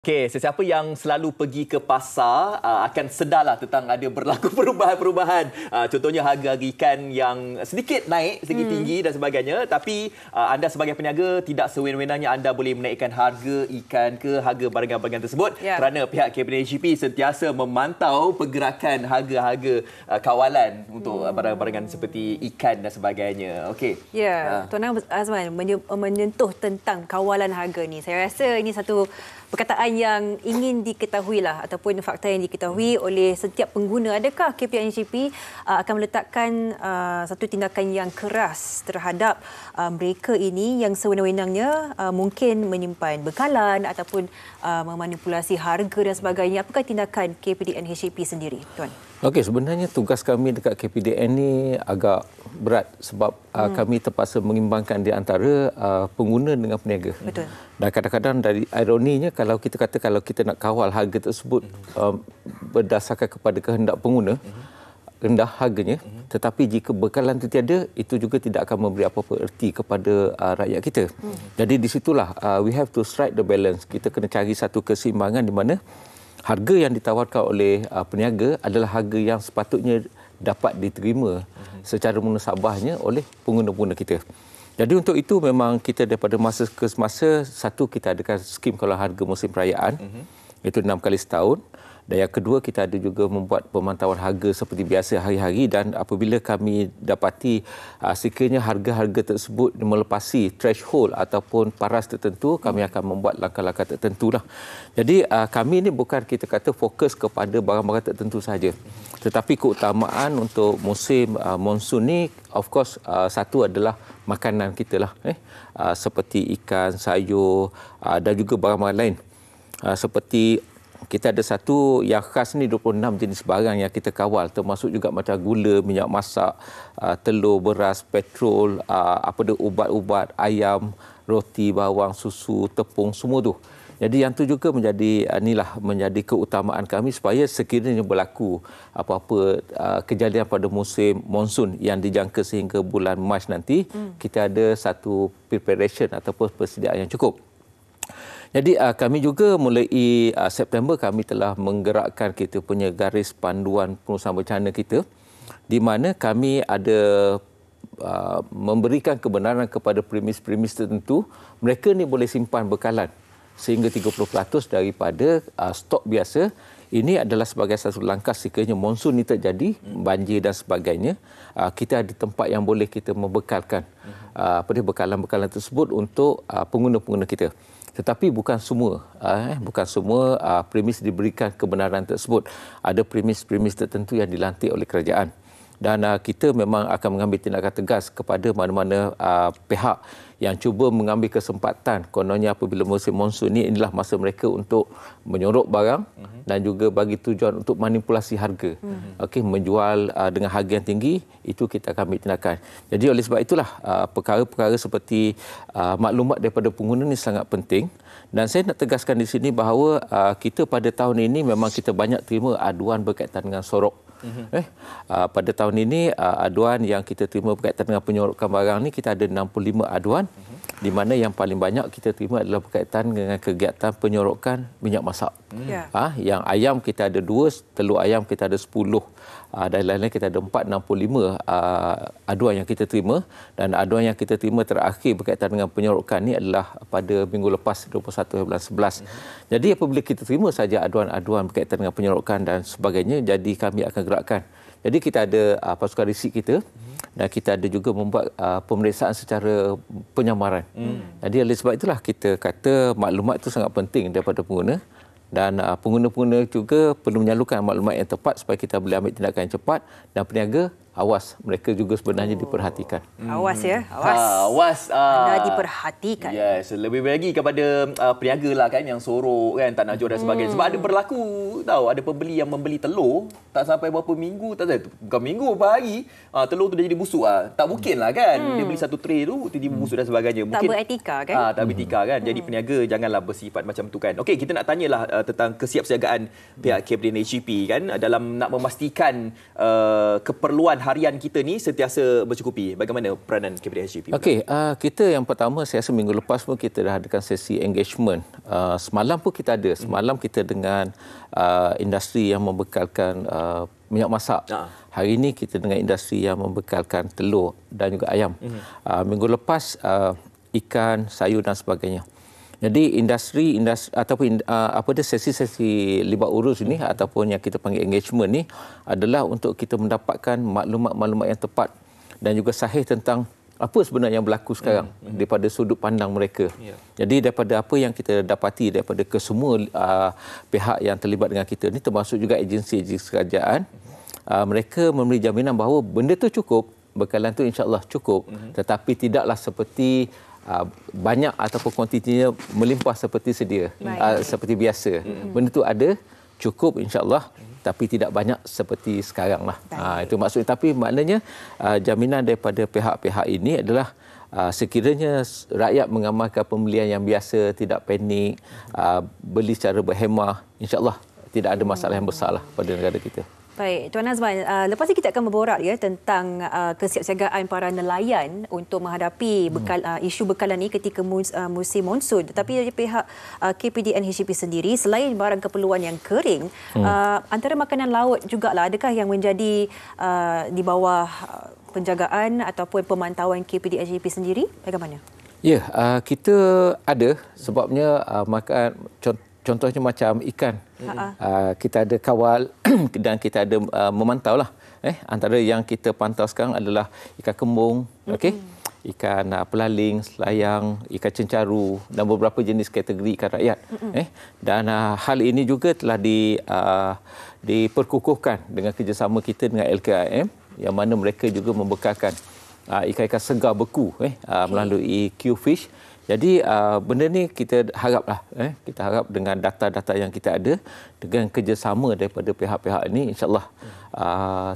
Okey, sesiapa yang selalu pergi ke pasar akan sedarlah tentang ada berlaku perubahan-perubahan. Contohnya harga ikan yang sedikit naik, sedikit tinggi dan sebagainya. Tapi anda sebagai peniaga tidak sewenang-wenangnya anda boleh menaikkan harga ikan ke harga barangan-barangan tersebut. Kerana pihak KPDHP sentiasa memantau pergerakan harga-harga kawalan untuk barang-barangan seperti ikan dan sebagainya. Okey. Ya, Tuan Azman menyentuh tentang kawalan harga ni. Saya rasa ini satu perkataan yang ingin diketahui lah ataupun fakta yang diketahui oleh setiap pengguna. Adakah KPDHP akan meletakkan satu tindakan yang keras terhadap mereka ini yang sewenang-wenangnya mungkin menyimpan bekalan ataupun memanipulasi harga dan sebagainya? Apakah tindakan KPDHP sendiri, Tuan? Okey, sebenarnya tugas kami dekat KPDN ni agak berat sebab kami terpaksa mengimbangkan di antara pengguna dengan peniaga. Betul. Dan kadang-kadang dari ironinya kalau kita nak kawal harga tersebut berdasarkan kepada kehendak pengguna, rendah harganya, tetapi jika bekalan itu tiada, itu juga tidak akan memberi apa-apa erti kepada rakyat kita. Jadi di situlah we have to strike the balance. Kita kena cari satu keseimbangan di mana harga yang ditawarkan oleh peniaga adalah harga yang sepatutnya dapat diterima secara munasabahnya oleh pengguna-pengguna kita. Jadi untuk itu memang kita daripada masa ke masa, satu kita adakan skim kalau harga musim perayaan, iaitu 6 kali setahun. Dan yang kedua, kita ada juga membuat pemantauan harga seperti biasa hari-hari, dan apabila kami dapati sekiranya harga-harga tersebut melepasi threshold ataupun paras tertentu, kami akan membuat langkah-langkah tertentu lah. Jadi kami ini bukan kita kata fokus kepada barang-barang tertentu saja. Tetapi keutamaan untuk musim monsun ni, of course, satu adalah makanan kita lah. Seperti ikan, sayur dan juga barang-barang lain. Seperti kita ada satu yang khas ni 26 jenis barang yang kita kawal, termasuk juga macam gula, minyak masak, telur, beras, petrol, ubat-ubat, ayam, roti, bawang, susu, tepung, semua tu. Jadi yang tu juga menjadi keutamaan kami supaya sekiranya berlaku apa-apa kejadian pada musim monsun yang dijangka sehingga bulan Mac nanti, kita ada satu preparation ataupun persediaan yang cukup. Jadi kami juga mulai September kami telah menggerakkan kita punya garis panduan pengurusan bencana kita, di mana kami ada memberikan kebenaran kepada premis-premis tertentu. Mereka ni boleh simpan bekalan sehingga 30% daripada stok biasa. Ini adalah sebagai satu langkah sekiranya monsun ini terjadi, banjir dan sebagainya, kita ada tempat yang boleh kita membekalkan bekalan-bekalan tersebut untuk pengguna-pengguna kita. Tetapi bukan semua premis diberikan kebenaran tersebut. Ada premis-premis tertentu yang dilantik oleh kerajaan. Dan kita memang akan mengambil tindakan tegas kepada mana-mana pihak yang cuba mengambil kesempatan. Kononnya apabila musim monsun ini, inilah masa mereka untuk menyorok barang dan juga bagi tujuan untuk manipulasi harga. Okey, menjual dengan harga yang tinggi, itu kita akan ambil tindakan. Jadi oleh sebab itulah perkara-perkara seperti maklumat daripada pengguna ini sangat penting. Dan saya nak tegaskan di sini bahawa kita pada tahun ini memang kita banyak terima aduan berkaitan dengan sorok. Pada tahun ini aduan yang kita terima berkaitan dengan penyorokan barang ni kita ada 65 aduan, di mana yang paling banyak kita terima adalah berkaitan dengan kegiatan penyorokan minyak masak. Yang ayam kita ada 2, telur ayam kita ada 10, dan lain-lain kita ada 465 aduan yang kita terima. Dan aduan yang kita terima terakhir berkaitan dengan penyorokan ni adalah pada minggu lepas 21 bulan 11. Jadi apabila kita terima saja aduan-aduan berkaitan dengan penyorokan dan sebagainya, jadi kami akan gerakkan. Jadi kita ada pasukan risik kita, dan kita ada juga membuat pemeriksaan secara penyamaran. Jadi oleh sebab itulah kita kata maklumat itu sangat penting daripada pengguna. Dan pengguna-pengguna juga perlu menyalurkan maklumat yang tepat supaya kita boleh ambil tindakan yang cepat. Dan peniaga, awas, mereka juga sebenarnya diperhatikan. Awas ya, awas. Awas. Anda diperhatikan. Yes, lebih lagi kepada peniaga lah kan yang sorok kan, tak nak jual dan sebagainya. Sebab ada berlaku, tahu, ada pembeli yang membeli telur tak sampai berapa minggu, tak tahu, bukan minggu, berapa hari, telur tu dah jadi busuk tak mungkin lah kan. Dia beli satu tray tu tiba-tiba busuk dan sebagainya. Mungkin tak beretika kan? Tak beretika kan. Jadi peniaga janganlah bersifat macam tu kan. Okey, kita nak tanyalah tentang kesiapsiagaan pihak KPDHP kan dalam nak memastikan keperluan harian kita ni sentiasa mencukupi? Bagaimana peranan KPD SGP? Okey, kita yang pertama saya rasa minggu lepas pun kita dah adakan sesi engagement. Semalam pun kita ada. Semalam kita dengan industri yang membekalkan minyak masak. Hari ini kita dengan industri yang membekalkan telur dan juga ayam. Minggu lepas ikan, sayur dan sebagainya. Jadi industri ataupun sesi-sesi libat urus ini ataupun yang kita panggil engagement ni adalah untuk kita mendapatkan maklumat-maklumat yang tepat dan juga sahih tentang apa sebenarnya yang berlaku sekarang daripada sudut pandang mereka. Jadi daripada apa yang kita dapati daripada kesemua pihak yang terlibat dengan kita ni, termasuk juga agensi-agensi kerajaan, mereka memberi jaminan bahawa benda tu cukup, bekalan tu insya-Allah cukup, tetapi tidaklah seperti banyak ataupun kuantitinya melimpah seperti sedia, seperti biasa. Benda tu ada, cukup insya-Allah, tapi tidak banyak seperti sekarang lah. Itu maksudnya. Tapi maknanya jaminan daripada pihak-pihak ini adalah sekiranya rakyat mengamalkan pembelian yang biasa, tidak panik, beli secara berhemah, insya-Allah tidak ada masalah yang besar lah pada negara kita. Baik, Tuan Azman, lepas ini kita akan berborak tentang kesiapsiagaan para nelayan untuk menghadapi isu bekalan ini ketika musim monsun. Tetapi dari pihak KPDN HCP sendiri, selain barang keperluan yang kering, antara makanan laut jugalah, adakah yang menjadi di bawah penjagaan ataupun pemantauan KPDN HCP sendiri? Bagaimana? Ya, kita ada sebabnya contohnya macam ikan. Kita ada kawal dan kita ada memantau lah. Antara yang kita pantau sekarang adalah ikan kembung, ikan pelaling, selayang, ikan cencaru dan beberapa jenis kategori ikan rakyat. Dan hal ini juga telah diperkukuhkan dengan kerjasama kita dengan LKIM, yang mana mereka juga membekalkan ikan-ikan segar beku melalui Q-Fish. Jadi benda ni kita haraplah, kita harap dengan data-data yang kita ada, dengan kerjasama daripada pihak-pihak ini, insya-Allah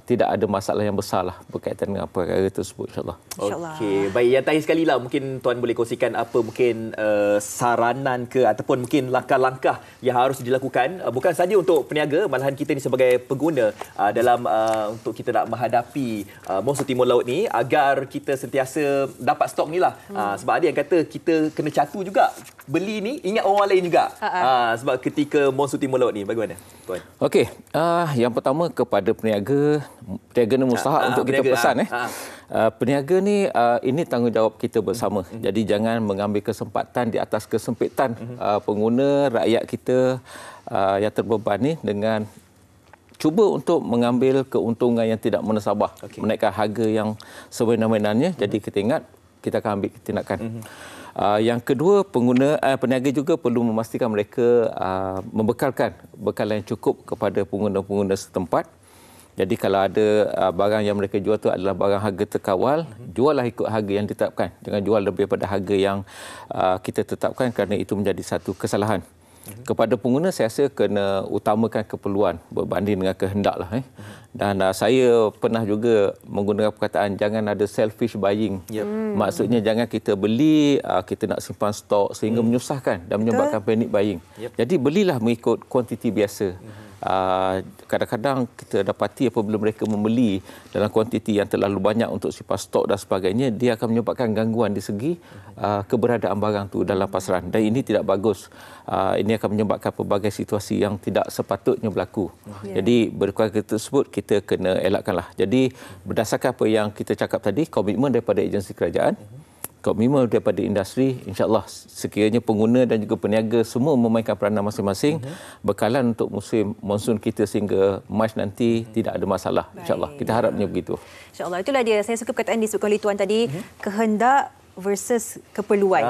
tidak ada masalah yang besar lah berkaitan dengan perkara tersebut, insya-Allah. Okey, baik. Yang terakhir sekali lah, mungkin Tuan boleh kongsikan apa mungkin saranan ke ataupun mungkin langkah-langkah yang harus dilakukan, bukan saja untuk peniaga, malahan kita ni sebagai pengguna dalam untuk kita nak menghadapi monsun timur laut ni, agar kita sentiasa dapat stok ni lah. Sebab ada yang kata kita kena catu juga. Beli ni ingat orang lain juga. Sebab ketika monsun timur laut ni, bagaimana Tuan? Okey, yang pertama kepada peniaga ni mustahak untuk kita pesan. Peniaga ni, ini tanggungjawab kita bersama. Jadi jangan mengambil kesempatan di atas kesempitan pengguna, rakyat kita yang terbeban ni dengan cuba untuk mengambil keuntungan yang tidak menasabah, menaikkan harga yang sebenar-benarnya. Jadi kita ingat, kita akan ambil tindakan. Yang kedua, peniaga juga perlu memastikan mereka membekalkan bekalan yang cukup kepada pengguna-pengguna setempat. Jadi kalau ada barang yang mereka jual tu adalah barang harga terkawal, juallah ikut harga yang ditetapkan. Jangan jual lebih daripada harga yang kita tetapkan, kerana itu menjadi satu kesalahan. Kepada pengguna, saya rasa kena utamakan keperluan berbanding dengan kehendak lah. Dan saya pernah juga menggunakan perkataan jangan ada selfish buying. Maksudnya jangan kita beli, kita nak simpan stok sehingga menyusahkan dan menyebabkan panic buying. Jadi belilah mengikut kuantiti biasa. Kadang-kadang kita dapati apabila mereka membeli dalam kuantiti yang terlalu banyak untuk simpan stok dan sebagainya, dia akan menyebabkan gangguan di segi keberadaan barang tu dalam pasaran, dan ini tidak bagus. Ini akan menyebabkan pelbagai situasi yang tidak sepatutnya berlaku. Jadi berkuasa tersebut kita kena elakkanlah. Jadi berdasarkan apa yang kita cakap tadi, komitmen daripada agensi kerajaan, komitmen daripada industri, insya-Allah sekiranya pengguna dan juga peniaga semua memainkan peranan masing-masing, bekalan untuk musim monsun kita sehingga Mac nanti tidak ada masalah, insya-Allah. Kita harapnya begitu. Insya-Allah. Itulah dia, saya suka perkataan disebutkan oleh Tuan tadi, kehendak versus keperluan.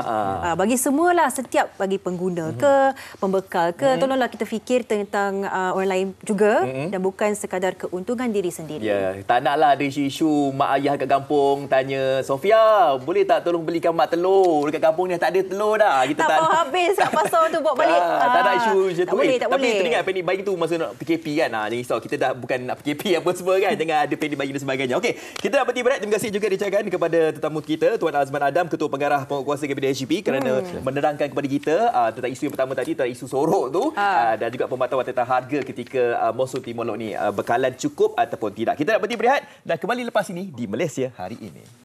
Bagi semualah, setiap bagi pengguna ke, pembekal ke, tolonglah kita fikir tentang orang lain juga dan bukan sekadar keuntungan diri sendiri. Ya, tak naklah ada isu-isu mak ayah kat kampung tanya, Sofia, boleh tak tolong belikan mak telur? Dekat kampung ni tak ada telur dah. Kita tak mau habis kat pasar tu buat balik. Tak ada isu macam tu. Tak Tapi boleh. teringat panic buying tu masa nak PKP kan. Jangan risau, kita dah bukan nak PKP apa semua kan. Jangan ada panic buying dan sebagainya. Okey, kita nak berhenti berehat. Terima kasih juga diucapkan kepada tetamu kita, Tuan Azman Adam, Ketua Pengarah Penguatkuasa Kabinet HDP kerana menerangkan kepada kita tentang isu yang pertama tadi, tentang isu sorok tu dan juga pemantauan tentang harga ketika musim Timor Laut ni bekalan cukup ataupun tidak. Kita nak berhenti berehat dan kembali lepas ini di Malaysia Hari Ini.